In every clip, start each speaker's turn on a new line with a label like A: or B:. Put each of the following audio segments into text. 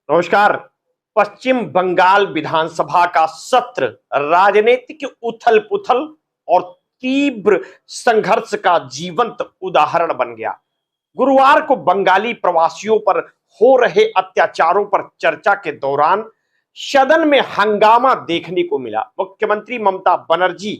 A: नमस्कार। पश्चिम बंगाल विधानसभा का सत्र राजनीतिक उथल पुथल और तीव्र संघर्ष का जीवंत उदाहरण बन गया। गुरुवार को बंगाली प्रवासियों पर हो रहे अत्याचारों पर चर्चा के दौरान सदन में हंगामा देखने को मिला। मुख्यमंत्री ममता बनर्जी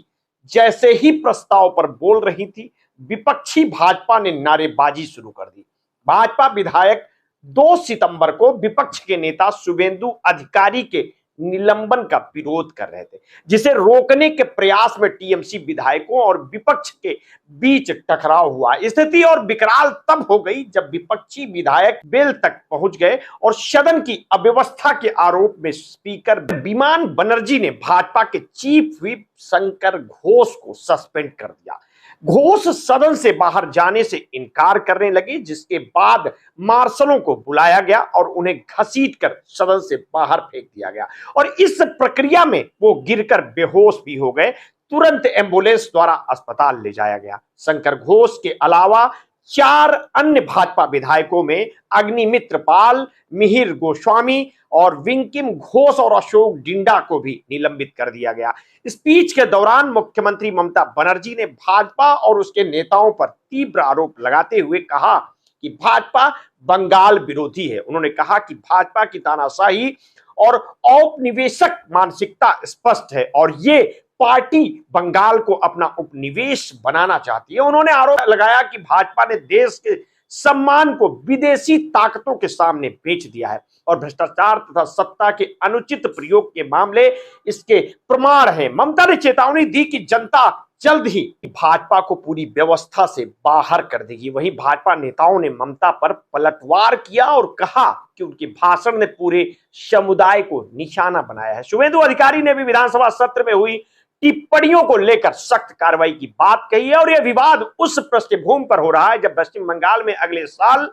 A: जैसे ही प्रस्ताव पर बोल रही थी, विपक्षी भाजपा ने नारेबाजी शुरू कर दी। भाजपा विधायक 2 सितंबर को विपक्ष के नेता शुभेंदु अधिकारी के निलंबन का विरोध कर रहे थे, जिसे रोकने के प्रयास में टीएमसी विधायकों और विपक्ष के बीच टकराव हुआ। स्थिति और विकराल तब हो गई जब विपक्षी विधायक बेल तक पहुंच गए और सदन की अव्यवस्था के आरोप में स्पीकर विमान बनर्जी ने भाजपा के चीफ व्हिप शंकर घोष को सस्पेंड कर दिया। घोष सदन से बाहर जाने से इनकार करने लगे, जिसके बाद मार्शलों को बुलाया गया और उन्हें घसीटकर सदन से बाहर फेंक दिया गया और इस प्रक्रिया में वो गिरकर बेहोश भी हो गए। तुरंत एम्बुलेंस द्वारा अस्पताल ले जाया गया। शंकर घोष के अलावा 4 अन्य भाजपा विधायकों में अग्निमित्र पाल, मिहिर गोस्वामी और विंकिम घोष और अशोक डिंडा को भी निलंबित कर दिया गया। स्पीच के दौरान मुख्यमंत्री ममता बनर्जी ने भाजपा और उसके नेताओं पर तीव्र आरोप लगाते हुए कहा कि भाजपा बंगाल विरोधी है। उन्होंने कहा कि भाजपा की तानाशाही और औपनिवेशक मानसिकता स्पष्ट है और ये पार्टी बंगाल को अपना उपनिवेश बनाना चाहती है। उन्होंने आरोप लगाया कि भाजपा ने देश के सम्मान को विदेशी ताकतों के सामने बेच दिया है और भ्रष्टाचार तथा सत्ता के अनुचित प्रयोग के मामले इसके प्रमाण हैं। ममता ने चेतावनी दी कि जनता जल्द ही भाजपा को पूरी व्यवस्था से बाहर कर देगी। वहीं भाजपा नेताओं ने ममता पर पलटवार किया और कहा कि उनके भाषण ने पूरे समुदाय को निशाना बनाया है। शुभेंदु अधिकारी ने भी विधानसभा सत्र में हुई टिप्पणियों को लेकर सख्त कार्रवाई की बात कही है और यह विवाद उस पृष्ठभूमि पर हो रहा है जब पश्चिम बंगाल में अगले साल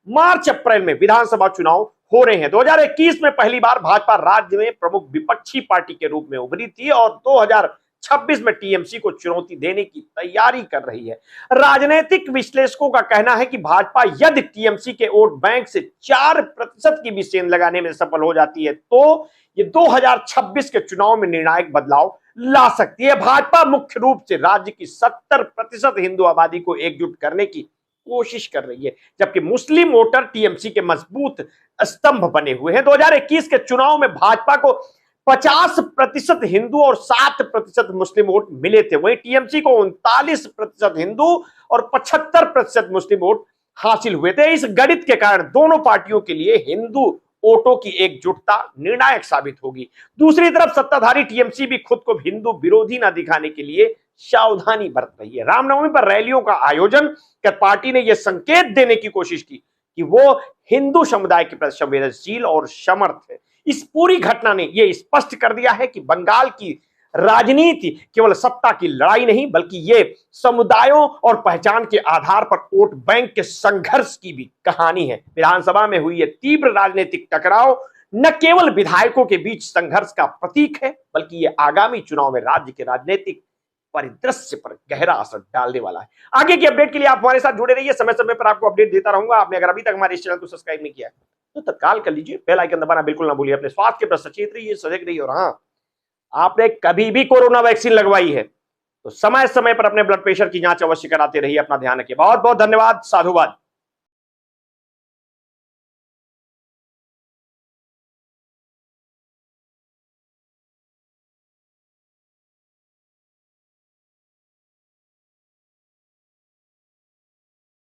A: मार्च अप्रैल में विधानसभा चुनाव हो रहे हैं। 2021 में पहली बार भाजपा राज्य में प्रमुख विपक्षी पार्टी के रूप में उभरी थी और 2026 में टीएमसी को चुनौती देने की तैयारी कर रही है। राजनीतिक विश्लेषकों का कहना है कि भाजपा यदि टीएमसी के वोट बैंक से 4% की भी सेंध लगाने में सफल हो जाती है तो ये 2026 के चुनाव में निर्णायक बदलाव ला सकती है। भाजपा मुख्य रूप से राज्य की 70% हिंदू आबादी को एकजुट करने की कोशिश कर रही है, जबकि मुस्लिम वोटर टीएमसी के मजबूत स्तंभ बने हुए हैं। 2021 के चुनाव में भाजपा को 50% हिंदू और 7% मुस्लिम वोट मिले थे। वहीं टीएमसी को 39% हिंदू और 75% मुस्लिम वोट हासिल हुए थे। इस गणित के कारण दोनों पार्टियों के लिए हिंदू वोटों की एकजुटता निर्णायक साबित होगी। दूसरी तरफ सत्ताधारी टीएमसी भी खुद को हिंदू विरोधी न दिखाने के लिए सावधानी बरत रही है। रामनवमी पर रैलियों का आयोजन कर पार्टी ने यह संकेत देने की कोशिश की कि वो हिंदू समुदाय के प्रति संवेदनशील और समर्थ है। इस पूरी घटना ने यह स्पष्ट कर दिया है कि बंगाल की राजनीति केवल सत्ता की लड़ाई नहीं, बल्कि ये समुदायों और पहचान के आधार पर वोट बैंक के संघर्ष की भी कहानी है। विधानसभा में हुई यह तीव्र राजनीतिक टकराव न केवल विधायकों के बीच संघर्ष का प्रतीक है, बल्कि ये आगामी चुनाव में राज्य के राजनीतिक परिदृश्य पर गहरा असर डालने वाला है। आगे की अपडेट के लिए आप हमारे साथ जुड़े रहिए, समय समय पर आपको अपडेट देता रहूंगा। आपने अगर अभी तक हमारे इस चैनल को सब्सक्राइब नहीं किया है तो तत्काल कर लीजिए, बेल आइकन दबाना बिल्कुल ना भूलिए। अपने स्वास्थ्य के प्रति सचेत रहिए, सजग रहिए और हाँ, आपने कभी भी कोरोना वैक्सीन लगवाई है तो समय समय पर अपने ब्लड प्रेशर की जांच अवश्य कराते रहिए। अपना ध्यान रखिए। बहुत बहुत धन्यवाद। साधुवाद।